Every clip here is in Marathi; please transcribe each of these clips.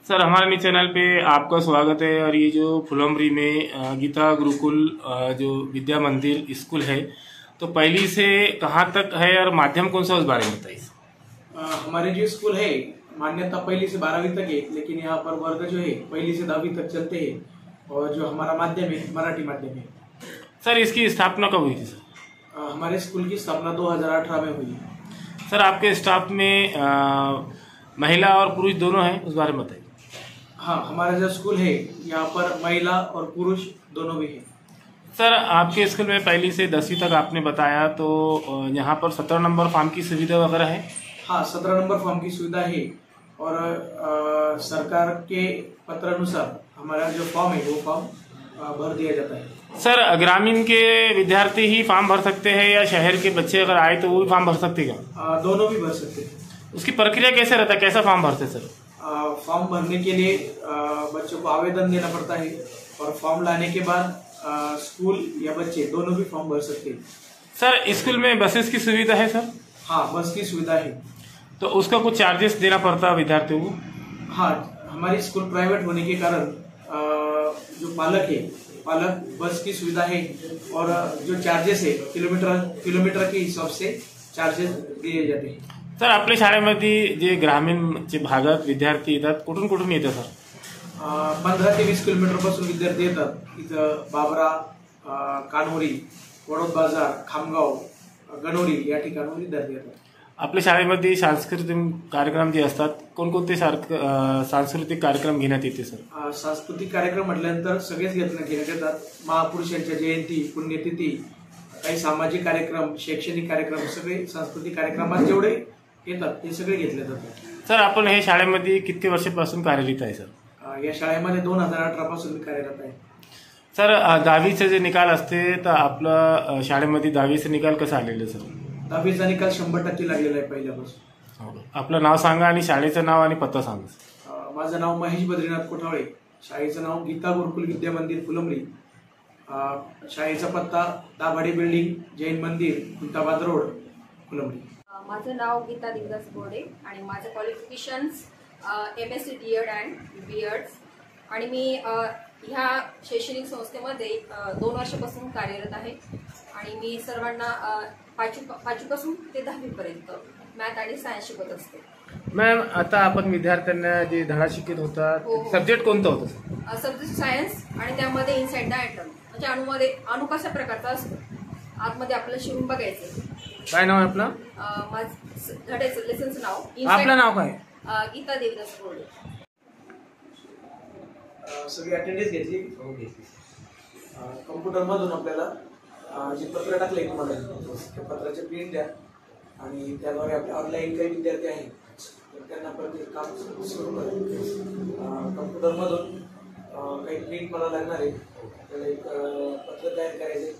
सर हमारे न्यूज चैनल पे आपका स्वागत है। और ये जो फुलंब्री में गीता गुरुकुल जो विद्या मंदिर स्कूल है, तो पहली से कहाँ तक है और माध्यम कौन सा, उस बारे में बताइए। हमारे जो स्कूल है मान्यता पहली से 12वीं तक है, लेकिन यहाँ पर वर्ग जो है पहली से 10वीं तक चलते हैं। और जो हमारा माध्यम है मराठी माध्यम है। सर इसकी स्थापना कब हुई थी सर? हमारे स्कूल की स्थापना 2018 में हुई। सर आपके स्टाफ में महिला और पुरुष दोनों हैं, उस बारे में बताइए। हाँ, हमारा जो स्कूल है यहाँ पर महिला और पुरुष दोनों भी है। सर आपके स्कूल में पहली से 10वीं तक आपने बताया, तो यहाँ पर 17 नंबर फॉर्म की सुविधा वगैरह है? हाँ, 17 नंबर फॉर्म की सुविधा है। और सरकार के पत्र अनुसार हमारा जो फॉर्म है वो फॉर्म भर दिया जाता है। सर ग्रामीण के विद्यार्थी ही फॉर्म भर सकते हैं या शहर के बच्चे अगर आए तो वो भी फॉर्म भर सकते हैं? दोनों भी भर सकते हैं। उसकी प्रक्रिया कैसे रहता है, कैसा फॉर्म भरते सर? फॉर्म भरने के लिए बच्चों को आवेदन देना पड़ता है और फॉर्म लाने के बाद स्कूल या बच्चे दोनों भी फॉर्म भर सकते हैं। सर स्कूल में बसेस की सुविधा है सर? हाँ, बस की सुविधा है। तो उसका कुछ चार्जेस देना पड़ता है विद्यार्थियों को? हाँ, हमारी स्कूल प्राइवेट होने के कारण जो पालक बस की सुविधा है। और जो चार्जेस है किलोमीटर के हिसाब से चार्जेस दिए जाते हैं। सर आपल्या शाळेमध्ये जे ग्रामीण भागात विद्यार्थी येतात, कुठून कुठून येतात सर? 15 ते 20 किलोमीटर पासून विद्यार्थी येतात। इथं बाबरा, कानोरी, वडोद बाजार, खामगाव, गणोरी या ठिकाणून विद्यार्थी येतात। आपल्या शाळेमध्ये सांस्कृतिक कार्यक्रम जे असतात, कोणकोणते सांस्कृतिक कार्यक्रम घेण्यात येते सर? सांस्कृतिक कार्यक्रम म्हटल्यानंतर सगळेच घेण्यात येतात। महापुरुषांच्या जयंती, पुण्यतिथी, काही सामाजिक कार्यक्रम, शैक्षणिक कार्यक्रम, सगळे सांस्कृतिक कार्यक्रमात जेवढे येतात ते सगळे घेतले जातात। सर आपण हे शाळेमध्ये किती वर्षापासून कार्यरत आहे सर? या शाळेमध्ये 2018 पासून मी कार्यरत आहे। सर 10वीचे जे निकाल असते, तर आपलं शाळेमध्ये 10वीचे निकाल कसं आलेलं सर? 10वीचा निकाल 100% लागलेला आहे पहिल्यापासून। आपलं नाव सांगा आणि शाळेचं नाव आणि पत्ता सांगा। माझं नाव महेश बद्रीनाथ कोठावळे, शाळेचं नाव गीता गुरुकुल विद्या मंदिर फुलंब्री, शाळेचा पत्ता दाभाडे बिल्डिंग, जैन मंदिर, खुलताबाद रोड, फुलंब्री। माझं नाव गीता दिग्दास बोडे आणि माझं qualifications MSc DED and BEd आणि मी ह्या शैक्षणिक संस्थेमध्ये 2 वर्षापासून कार्यरत आहे। आणि मी सर्वांना 5वी पासून ते 10वी पर्यंत मॅथ आणि सायन्स शिकवत असते। मॅम आता आपण विद्यार्थ्यांना जे धडा शिकत होता, सब्जेक्ट कोणता होता? सब्जेक्ट सायन्स आणि त्यामध्ये इनसाइड द ॲटम, म्हणजे अणु कशा प्रकारचा असतो आतमध्ये आपल्याला शिरून बघायचं। काय नाव आहे आपलं? माझं धड्याचं लेसनचं नाव आपलं नाव काय? गीता देवदास बोर्डे। सगळी अटेंडन्स घेतली? हो घेतली। कम्प्युटर मधून आपल्याला जे पत्र टाकले तुम्हाला त्या पत्राचे प्रिंट द्या आणि त्याद्वारे आपले ऑनलाईन काही विद्यार्थी आहेत तर त्यांना प्रत्येक काम सुरू करा। कम्प्युटर मधून काही प्रिंट मला लागणार आहे, त्याला एक पत्र तयार करायचे,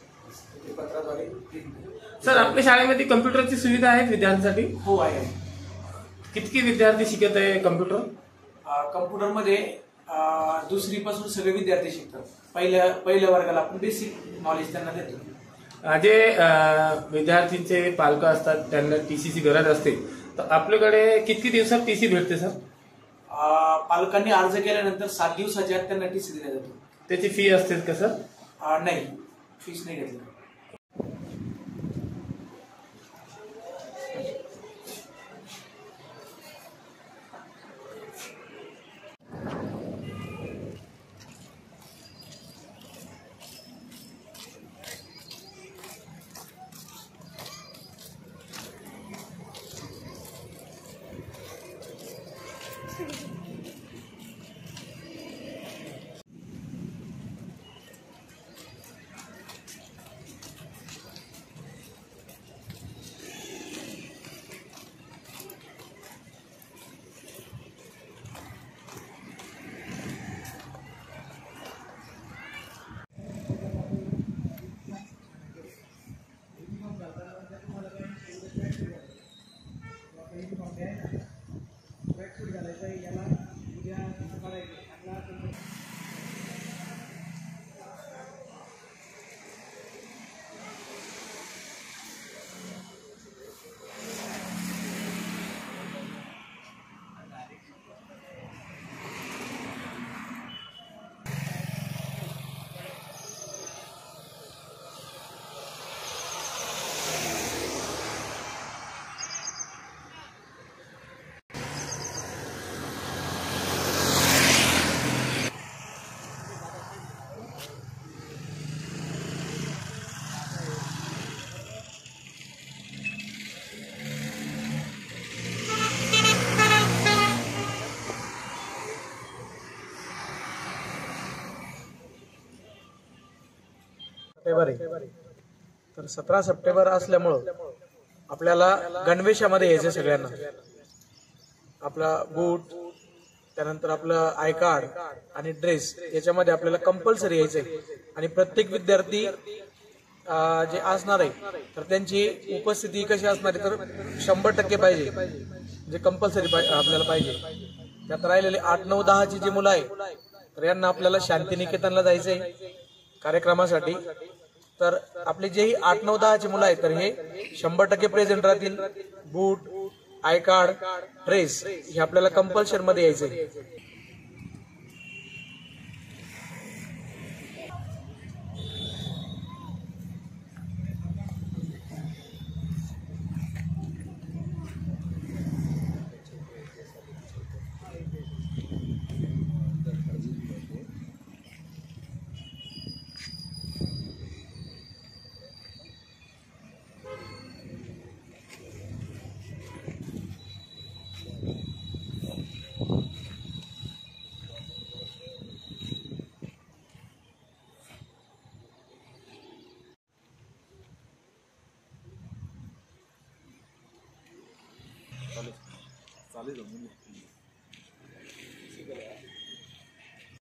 ते पत्राद्वारे प्रिंट। सर आपल्या शाळेमध्ये कम्प्युटरची सुविधा आहे विद्यार्थ्यांसाठी? हो आहे। किती विद्यार्थी शिकत आहे कम्प्युटर? कम्प्युटरमध्ये 2री पासून सगळे विद्यार्थी शिकतात। पहिल्या वर्गाला आपण बेसिक नॉलेज त्यांना देतो। जे विद्यार्थींचे पालक असतात त्यांना TCची गरज असते, तर आपल्याकडे किती दिवसात TC भेटते सर? पालकांनी अर्ज केल्यानंतर 7 दिवसाच्या आत त्यांना TC दिला जातो। त्याची फी असते का सर? नाही, फीस नाही घेतली। सप्टेंबर आहे, तर 17 सप्टेंबर असल्यामुळं आपल्याला गणवेशामध्ये यायचं सगळ्यांना. आपला बूट, त्यानंतर आपलं आय कार्ड आणि ड्रेस याच्यामध्ये आपल्याला कंपल्सरी यायचंय. आणि प्रत्येक विद्यार्थी जे असणार आहे तर त्यांची उपस्थिती कशी असणार आहे तर 100% पाहिजे, म्हणजे कंपल्सरी आपल्याला पाहिजे. त्यात राहिलेले 8, 9, 10 ची जी मुलं आहे तर यांना आपल्याला शांतिनिकेतनला जायचंय कार्यक्रमासाठी. तर आपले जेही 8, 9, 10 ची मुलं आहेत तर हे 100% प्रेझेंट राहतील. बूट, आय कार्ड, ड्रेस हे आपल्याला कंपल्शन मध्ये यायचंय. चालेल